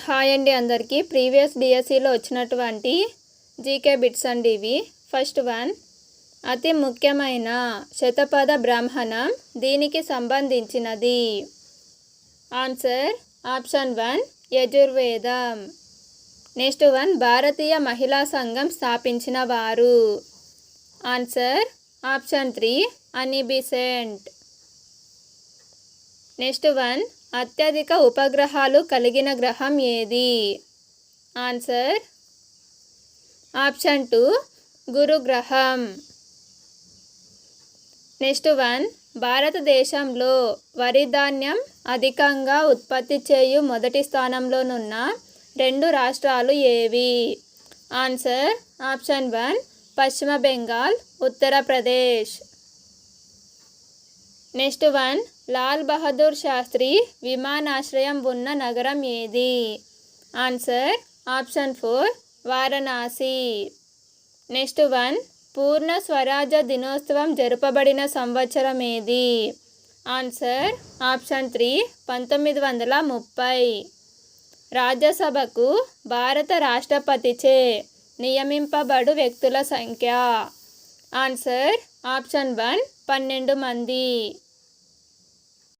Hi అండి అందరికీ. Previous డిఎస్సిలో వచ్చినటువంటి జీకే బిట్స్ అండి ఇవి. ఫస్ట్ వన్, అతి ముఖ్యమైన శతపథ బ్రాహ్మణం దీనికి సంబంధించినది? ఆన్సర్ ఆప్షన్ 1 యజుర్వేదం. నెక్స్ట్ వన్, భారతీయ మహిళా సంఘం స్థాపించిన వారు? ఆన్సర్ ఆప్షన్ 3 అనీ బెసెంట్. నెక్స్ట్ వన్, అత్యధిక ఉపగ్రహాలు కలిగిన గ్రహం ఏది? ఆన్సర్ ఆప్షన్ 2 గురుగ్రహం. నెక్స్ట్ వన్, భారతదేశంలో వరి ధాన్యం అధికంగా ఉత్పత్తి చేయు మొదటి స్థానంలోనున్న 2 రాష్ట్రాలు ఏవి? Answer option 1 Paschim Bengal, Uttar Pradesh. Next one, Lal Bahadur Shastri విమానాశ్రయం ఉన్న నగరం ఏది? Answer option 4 Varanasi. Next one, పూర్ణ స్వరాజ్య దినోత్సవం జరుపబడిన సంవత్సరం ఏది? Answer option 3 1930. రాజ్యసభకు భారత రాష్ట్రపతిచే నియమింపబడు వ్యక్తుల సంఖ్య? ఆన్సర్ ఆప్షన్ 1 12 మంది.